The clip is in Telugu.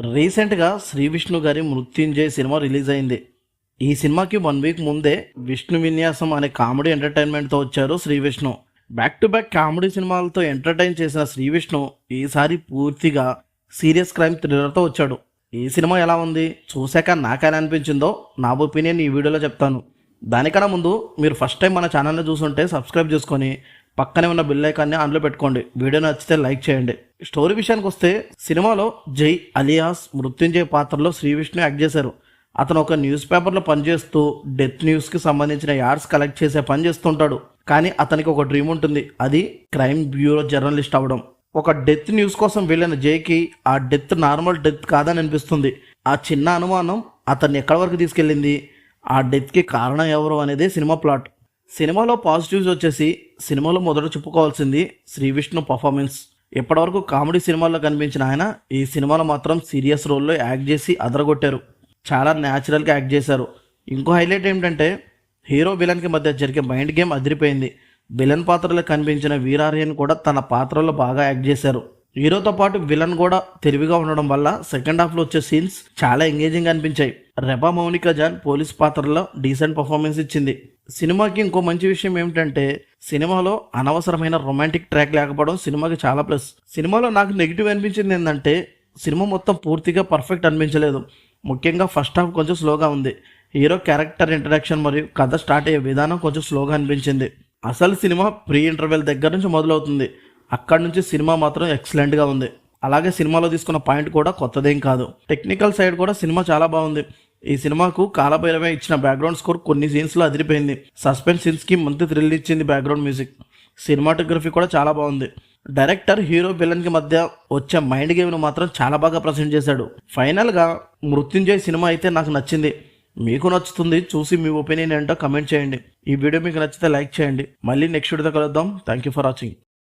రీసెంట్గా శ్రీ విష్ణు గారి మృత్యుంజయ్ సినిమా రిలీజ్ అయింది. ఈ సినిమాకి 1 వీక్ ముందే విష్ణు విన్యాసం అనే కామెడీ ఎంటర్టైన్మెంట్తో వచ్చారు Sree Vishnu. Back to back comedy సినిమాలతో ఎంటర్టైన్ చేసిన శ్రీ విష్ణు ఈసారి పూర్తిగా సీరియస్ క్రైమ్ థ్రిల్లర్తో వచ్చాడు. ఈ సినిమా ఎలా ఉంది, చూశాక నాకెలా అనిపించిందో నా ఒపీనియన్ ఈ వీడియోలో చెప్తాను. దానికన్నా ముందు మీరు ఫస్ట్ టైం మన ఛానల్ని చూసుంటే సబ్స్క్రైబ్ చేసుకొని పక్కనే ఉన్న బెల్ ఐకాన్ని ఆన్లో పెట్టుకోండి. వీడియో నచ్చితే లైక్ చేయండి. స్టోరీ విషయానికి వస్తే, సినిమాలో జై అలియాస్ మృత్యుంజయ్ పాత్రలో శ్రీ విష్ణు యాక్ట్ చేశారు. అతను ఒక న్యూస్ పేపర్లో పనిచేస్తూ డెత్ న్యూస్కి సంబంధించిన యాడ్స్ కలెక్ట్ చేసే పని చేస్తుంటాడు. కానీ అతనికి ఒక డ్రీమ్ ఉంటుంది, అది క్రైమ్ బ్యూరో జర్నలిస్ట్ అవ్వడం. ఒక డెత్ న్యూస్ కోసం వెళ్ళిన జైకి ఆ డెత్ నార్మల్ డెత్ కాదని అనిపిస్తుంది. ఆ చిన్న అనుమానం అతన్ని ఎక్కడి వరకు తీసుకెళ్ళింది, ఆ డెత్కి కారణం ఎవరు అనేది సినిమా ప్లాట్. సినిమాలో పాజిటివ్స్ వచ్చేసి, సినిమాలో మొదట చెప్పుకోవాల్సింది శ్రీ విష్ణు పర్ఫార్మెన్స్. ఇప్పటివరకు కామెడీ సినిమాల్లో కనిపించిన ఆయన ఈ సినిమాలో మాత్రం సీరియస్ రోల్లో యాక్ట్ చేసి అదరగొట్టారు. చాలా న్యాచురల్గా యాక్ట్ చేశారు. ఇంకో హైలైట్ ఏంటంటే, హీరో విలన్కి మధ్య జరిగే మైండ్ గేమ్ అదిరిపోయింది. విలన్ పాత్రలో కనిపించిన వీరార్యన్ కూడా తన పాత్రలో బాగా యాక్ట్ చేశారు. హీరోతో పాటు విలన్ కూడా తెలివిగా ఉండడం వల్ల సెకండ్ హాఫ్లో వచ్చే సీన్స్ చాలా ఎంగేజింగ్ అనిపించాయి. రెబా మౌనికా జాన్ పోలీస్ పాత్రలో డీసెంట్ పర్ఫార్మెన్స్ ఇచ్చింది. సినిమాకి ఇంకో మంచి విషయం ఏమిటంటే, సినిమాలో అనవసరమైన రొమాంటిక్ ట్రాక్ లేకపోవడం సినిమాకి చాలా ప్లస్. సినిమాలో నాకు నెగిటివ్ అనిపించింది ఏంటంటే, సినిమా మొత్తం పూర్తిగా పర్ఫెక్ట్ అనిపించలేదు. ముఖ్యంగా ఫస్ట్ హాఫ్ కొంచెం స్లోగా ఉంది. హీరో క్యారెక్టర్ ఇంట్రడక్షన్ మరియు కథ స్టార్ట్ అయ్యే విధానం కొంచెం స్లోగా అనిపించింది. అసలు సినిమా ప్రీ ఇంటర్వెల్ దగ్గర నుంచి మొదలవుతుంది. అక్కడి నుంచి సినిమా మాత్రం ఎక్సలెంట్గా ఉంది. అలాగే సినిమాలో తీసుకున్న పాయింట్ కూడా కొత్తదేం కాదు. టెక్నికల్ సైడ్ కూడా సినిమా చాలా బాగుంది. ఈ సినిమాకు కాలభైరవ ఇచ్చిన బ్యాక్గ్రౌండ్ స్కోర్ కొన్ని సీన్స్లో అదిరిపోయింది. సస్పెన్స్ సీన్స్కి మంచి థ్రిల్ ఇచ్చింది బ్యాక్గ్రౌండ్ మ్యూజిక్. సినిమాటోగ్రఫీ కూడా చాలా బాగుంది. డైరెక్టర్ హీరో విలన్కి మధ్య వచ్చే మైండ్ గేమ్ను మాత్రం చాలా బాగా ప్రజెంట్ చేశాడు. ఫైనల్గా మృత్యుంజయ్ సినిమా అయితే నాకు నచ్చింది. మీకు నచ్చుతుంది, చూసి మీ ఒపీనియన్ ఏంటో కమెంట్ చేయండి. ఈ వీడియో మీకు నచ్చితే లైక్ చేయండి. మళ్ళీ నెక్స్ట్ వీడియోతో కలుద్దాం. Thank you for watching.